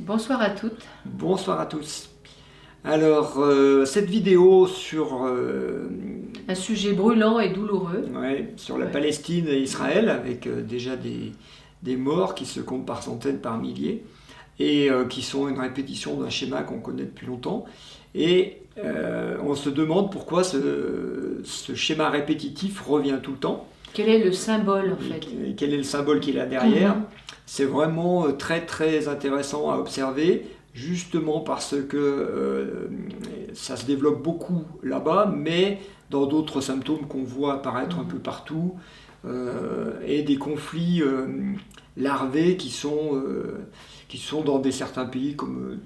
Bonsoir à toutes. Bonsoir à tous. Alors, cette vidéo sur, Un sujet brûlant et douloureux. sur la Palestine et Israël, avec déjà des morts qui se comptent par centaines, par milliers, et qui sont une répétition d'un schéma qu'on connaît depuis longtemps. Et on se demande pourquoi ce schéma répétitif revient tout le temps. Quel est le symbole en fait? Et quel est le symbole qu'il a derrière? C'est vraiment très très intéressant à observer, justement parce que ça se développe beaucoup là-bas, mais dans d'autres symptômes qu'on voit apparaître un peu partout, et des conflits larvés qui sont dans certains pays comme...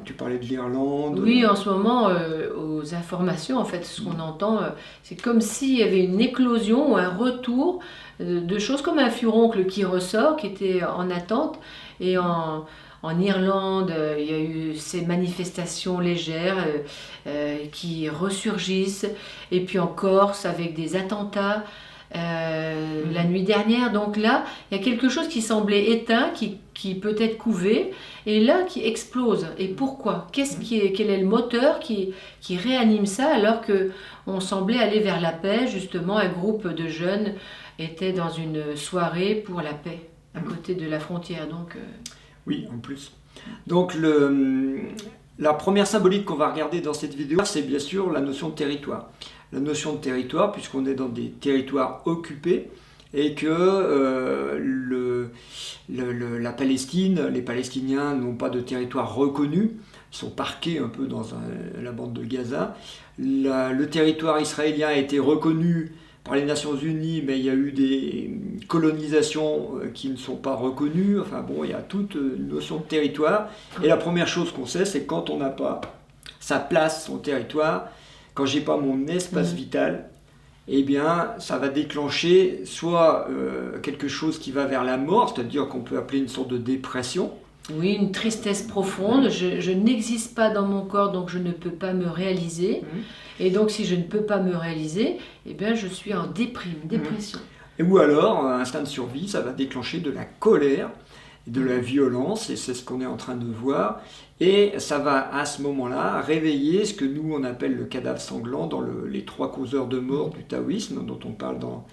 Tu parlais de l'Irlande. Oui, en ce moment, aux informations, en fait, ce qu'on entend, c'est comme s'il y avait une éclosion ou un retour de choses comme un furoncle qui ressort, qui était en attente. Et en Irlande, il y a eu ces manifestations légères qui ressurgissent. Et puis en Corse, avec des attentats. La nuit dernière, donc là il y a quelque chose qui semblait éteint, qui peut être couvé et là qui explose. Et pourquoi? Quel est le moteur qui réanime ça alors que on semblait aller vers la paix? Justement, un groupe de jeunes était dans une soirée pour la paix à côté de la frontière, donc oui, en plus. Donc la première symbolique qu'on va regarder dans cette vidéo, c'est bien sûr la notion de territoire. La notion de territoire, puisqu'on est dans des territoires occupés et que la Palestine, les Palestiniens n'ont pas de territoire reconnu, ils sont parqués un peu dans la bande de Gaza. Le territoire israélien a été reconnu par les Nations Unies, mais il y a eu des colonisations qui ne sont pas reconnues. Enfin bon, il y a toute une notion de territoire. Et la première chose qu'on sait, c'est que quand on n'a pas sa place, son territoire, quand j'ai pas mon espace vital, eh bien, ça va déclencher soit quelque chose qui va vers la mort, c'est-à-dire qu'on peut appeler une sorte de dépression. Oui, une tristesse profonde. Je n'existe pas dans mon corps, donc je ne peux pas me réaliser. Et donc, si je ne peux pas me réaliser, eh bien, je suis en dépression. Ou alors, un instinct de survie, ça va déclencher de la colère, de la violence, et c'est ce qu'on est en train de voir. Et ça va, à ce moment-là, réveiller ce que nous, on appelle le cadavre sanglant dans les 3 causeurs de mort du taoïsme, dont on parle dans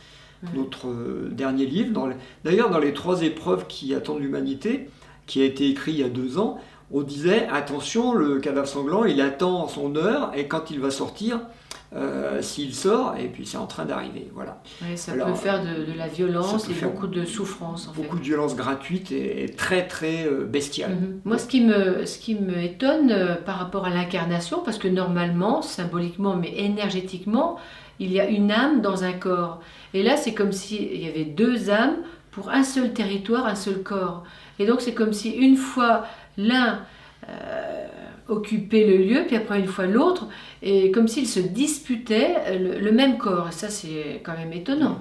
notre dernier livre. D'ailleurs, dans les 3 épreuves qui attendent l'humanité, qui a été écrit il y a 2 ans, on disait, attention, le cadavre sanglant, il attend son heure, et quand il va sortir, s'il sort, et puis c'est en train d'arriver, voilà. Oui, ça peut faire de la violence et beaucoup de souffrance. Beaucoup de violence gratuite et très très bestiale. Moi, ce qui me étonne par rapport à l'incarnation, parce que normalement, symboliquement, mais énergétiquement, il y a une âme dans un corps. Et là, c'est comme s'il y avait 2 âmes pour un seul territoire, un seul corps. Et donc, c'est comme si une fois l'un occupait le lieu, puis après une fois l'autre, et comme s'ils se disputaient le même corps. Et ça, c'est quand même étonnant.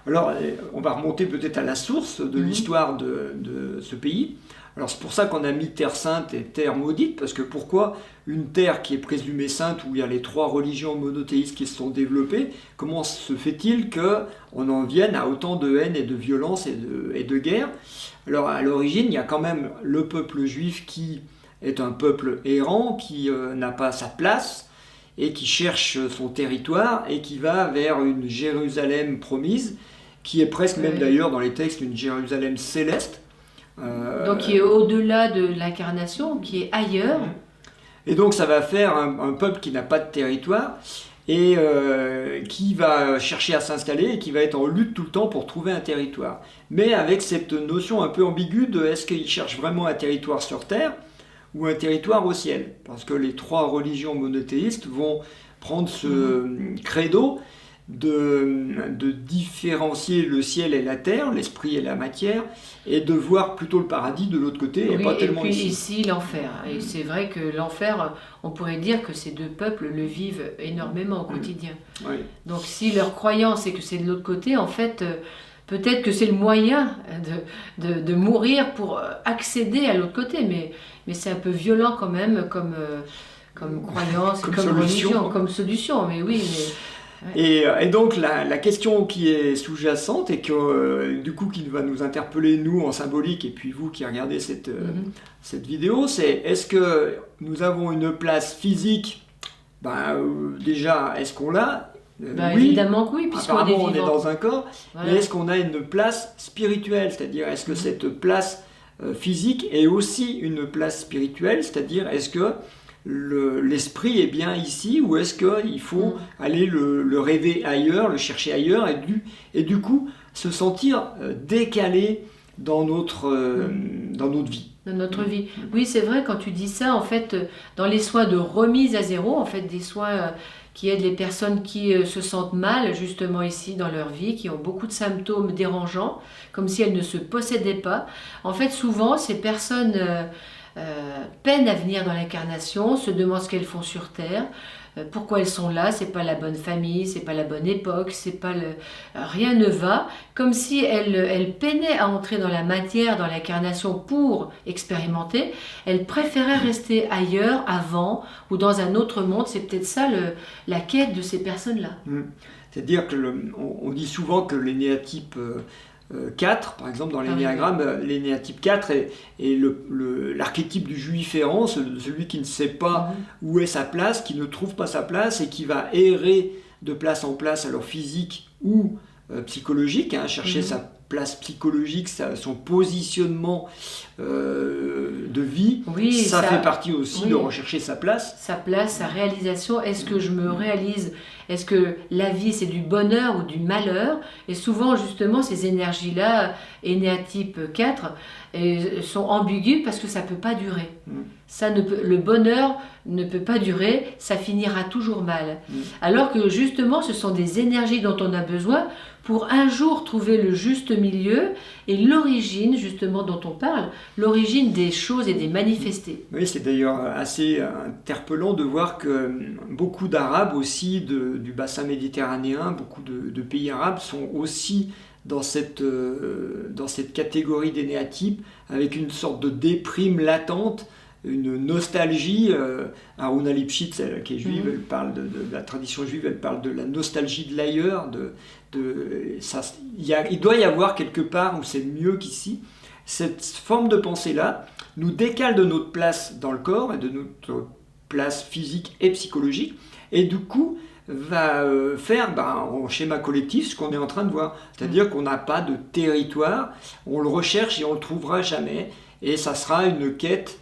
Alors, on va remonter peut-être à la source de l'histoire de ce pays. Alors, c'est pour ça qu'on a mis terre sainte et terre maudite, parce que pourquoi une terre qui est présumée sainte, où il y a les 3 religions monothéistes qui se sont développées, comment se fait-il qu'on en vienne à autant de haine et de violence et de guerre? Alors, à l'origine, il y a quand même le peuple juif qui est un peuple errant, qui n'a pas sa place, et qui cherche son territoire, et qui va vers une Jérusalem promise, qui est presque même d'ailleurs dans les textes une Jérusalem céleste. Donc qui est au-delà de l'incarnation, qui est ailleurs. Et donc ça va faire un peuple qui n'a pas de territoire, et qui va chercher à s'installer, et qui va être en lutte tout le temps pour trouver un territoire. Mais avec cette notion un peu ambiguë de est-ce qu'il cherche vraiment un territoire sur terre, ou un territoire au ciel, parce que les 3 religions monothéistes vont prendre ce credo de différencier le ciel et la terre, l'esprit et la matière, et de voir plutôt le paradis de l'autre côté, et pas tellement et puis ici. ici l'enfer. Et c'est vrai que l'enfer, on pourrait dire que ces 2 peuples le vivent énormément au quotidien. Donc si leur croyance est que c'est de l'autre côté, en fait... Peut-être que c'est le moyen de mourir pour accéder à l'autre côté, mais c'est un peu violent quand même comme croyance, comme religion, comme solution. Mais oui, Et donc la question qui est sous-jacente et que du coup qui va nous interpeller nous en symbolique et puis vous qui regardez cette vidéo, c'est est-ce que nous avons une place physique? Déjà, est-ce qu'on l'a? Oui, évidemment que oui, puisqu'on est on est vivant. dans un corps, mais est-ce qu'on a une place spirituelle? C'est-à-dire, est-ce que cette place physique est aussi une place spirituelle? C'est-à-dire, est-ce que l'esprit est bien ici ou est-ce qu'il faut aller le rêver ailleurs, le chercher ailleurs et du coup se sentir décalé dans notre vie? De notre vie. Oui, c'est vrai, quand tu dis ça, en fait, dans les soins de remise à zéro, en fait, des soins qui aident les personnes qui se sentent mal, justement ici, dans leur vie, qui ont beaucoup de symptômes dérangeants, comme si elles ne se possédaient pas. En fait, souvent, ces personnes peinent à venir dans l'incarnation, se demandent ce qu'elles font sur Terre, pourquoi elles sont là, c'est pas la bonne famille, c'est pas la bonne époque, c'est pas rien ne va, comme si elles peinaient à entrer dans la matière, dans l'incarnation pour expérimenter. Elles préféraient rester ailleurs, avant, ou dans un autre monde. C'est peut-être ça la quête de ces personnes-là. C'est-à-dire on dit souvent que l'énéatype 4, par exemple, dans l'énéagramme, l'énéatype 4 est l'archétype du juif errant, celui qui ne sait pas où est sa place, qui ne trouve pas sa place et qui va errer de place en place, alors physique ou psychologique, chercher sa place psychologique, son positionnement de vie, ça fait partie aussi de rechercher sa place. Sa place, sa réalisation. Est-ce que je me réalise? Est-ce que la vie c'est du bonheur ou du malheur? Et souvent justement ces énergies-là, énéatype 4, sont ambiguës parce que ça ne peut pas durer. Le bonheur ne peut pas durer, ça finira toujours mal. Alors que justement ce sont des énergies dont on a besoin pour un jour trouver le juste milieu et l'origine justement dont on parle, l'origine des choses et des manifestés. Oui, c'est d'ailleurs assez interpellant de voir que beaucoup d'Arabes aussi du bassin méditerranéen, beaucoup de pays arabes sont aussi dans cette catégorie d'énéatypes avec une sorte de déprime latente, une nostalgie. Aruna Lipschitz, qui est juive, elle parle de la tradition juive, elle parle de la nostalgie de l'ailleurs. Il doit y avoir quelque part où c'est mieux qu'ici. Cette forme de pensée-là nous décale de notre place dans le corps et de notre place physique et psychologique, et du coup va faire en schéma collectif ce qu'on est en train de voir. C'est-à-dire qu'on n'a pas de territoire, on le recherche et on ne le trouvera jamais, et ça sera une quête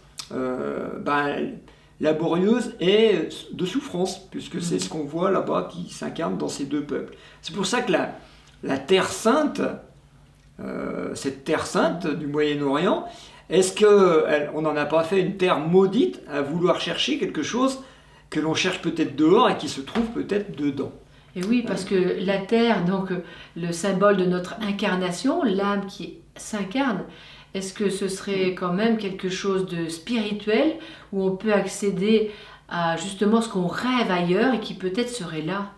laborieuse et de souffrance, puisque c'est ce qu'on voit là-bas qui s'incarne dans ces deux peuples. C'est pour ça que la Terre Sainte, cette Terre Sainte du Moyen-Orient, est-ce qu'on n'en a pas fait une terre maudite à vouloir chercher quelque chose que l'on cherche peut-être dehors et qui se trouve peut-être dedans? Et oui, parce que la Terre, donc le symbole de notre incarnation, l'âme qui s'incarne, est-ce que ce serait quand même quelque chose de spirituel où on peut accéder à justement ce qu'on rêve ailleurs et qui peut-être serait là?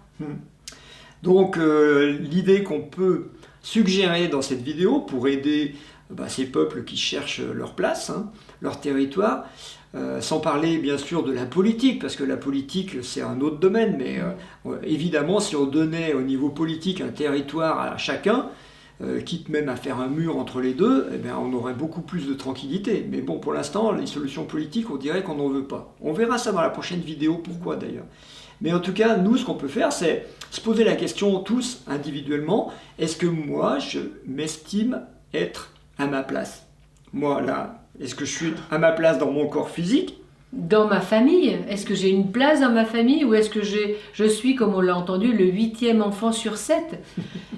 Donc l'idée qu'on peut suggérer dans cette vidéo pour aider ces peuples qui cherchent leur place, leur territoire, sans parler bien sûr de la politique, parce que la politique c'est un autre domaine, mais évidemment si on donnait au niveau politique un territoire à chacun, quitte même à faire un mur entre les deux, on aurait beaucoup plus de tranquillité. Mais bon, pour l'instant, les solutions politiques, on dirait qu'on n'en veut pas. On verra ça dans la prochaine vidéo, pourquoi d'ailleurs. Mais en tout cas, nous, ce qu'on peut faire, c'est se poser la question tous individuellement, est-ce que moi, je m'estime être à ma place? Moi, là, est-ce que je suis à ma place dans mon corps physique? Dans ma famille? Est-ce que j'ai une place dans ma famille ou est-ce que je suis, comme on l'a entendu, le 8e enfant sur 7?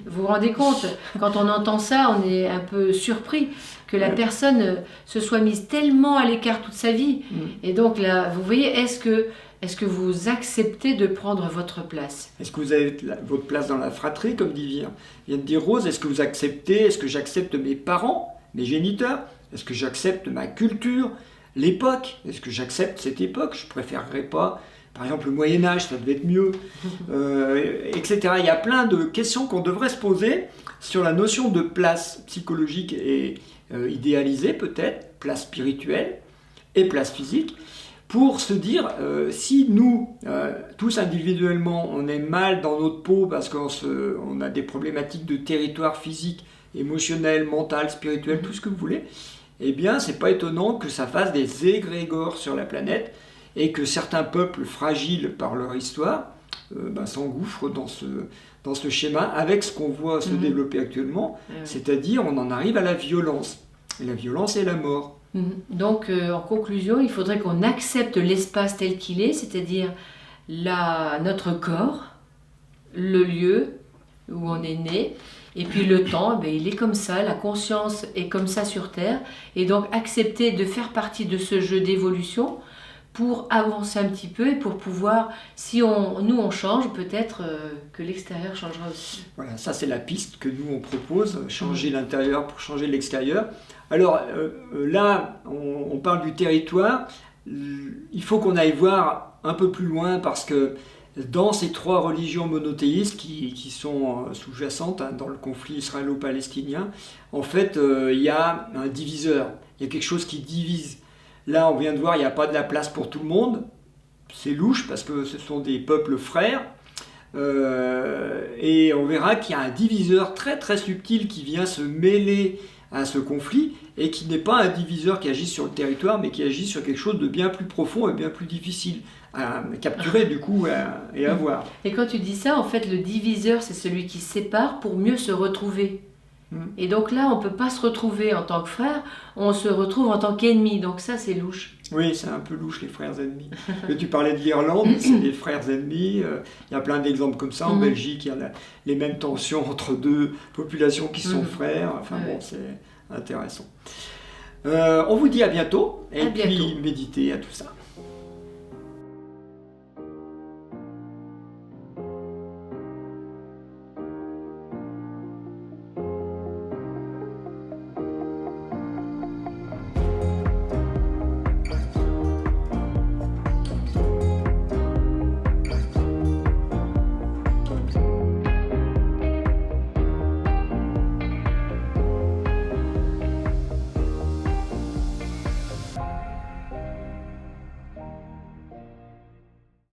Vous vous rendez compte? Quand on entend ça, on est un peu surpris que la personne se soit mise tellement à l'écart toute sa vie. Et donc là, vous voyez, est-ce que vous acceptez de prendre votre place? Est-ce que vous avez votre place dans la fratrie, comme vient de dire Rose? Est-ce que vous acceptez? Est-ce que j'accepte mes parents, mes géniteurs? Est-ce que j'accepte ma culture? L'époque, est-ce que j'accepte cette époque? Je ne préférerais pas, par exemple, le Moyen-Âge, ça devait être mieux, etc. Il y a plein de questions qu'on devrait se poser sur la notion de place psychologique et idéalisée, peut-être, place spirituelle et place physique, pour se dire, si nous, tous individuellement, on est mal dans notre peau parce qu'on a des problématiques de territoire physique, émotionnel, mental, spirituel, tout ce que vous voulez, eh bien, c'est pas étonnant que ça fasse des égrégores sur la planète et que certains peuples fragiles par leur histoire s'engouffrent dans ce schéma avec ce qu'on voit se développer actuellement, c'est-à-dire on en arrive à la violence. Et la violence est la mort. Donc, en conclusion, il faudrait qu'on accepte l'espace tel qu'il est, c'est-à-dire notre corps, le lieu où on est né, et puis le temps, il est comme ça, la conscience est comme ça sur Terre, et donc accepter de faire partie de ce jeu d'évolution pour avancer un petit peu et pour pouvoir, si on change, peut-être que l'extérieur changera aussi. Voilà, ça c'est la piste que nous on propose, changer l'intérieur pour changer l'extérieur. Alors là, on parle du territoire, il faut qu'on aille voir un peu plus loin parce que dans ces trois religions monothéistes qui sont sous-jacentes dans le conflit israélo-palestinien, en fait, il y a un diviseur, il y a quelque chose qui divise. Là, on vient de voir, il n'y a pas de la place pour tout le monde. C'est louche parce que ce sont des peuples frères. Et on verra qu'il y a un diviseur très très subtil qui vient se mêler à ce conflit et qui n'est pas un diviseur qui agit sur le territoire, mais qui agit sur quelque chose de bien plus profond et bien plus difficile à capturer du coup et à voir. Et quand tu dis ça, en fait, le diviseur, c'est celui qui sépare pour mieux se retrouver. Et donc là, on ne peut pas se retrouver en tant que frère, on se retrouve en tant qu'ennemi. Donc ça, c'est louche. Oui, c'est un peu louche, les frères ennemis. Tu parlais de l'Irlande, c'est des frères ennemis. Il y a plein d'exemples comme ça. En Belgique, il y a les mêmes tensions entre deux populations qui sont frères. Enfin bon, c'est intéressant. On vous dit à bientôt. Et puis méditez à tout ça.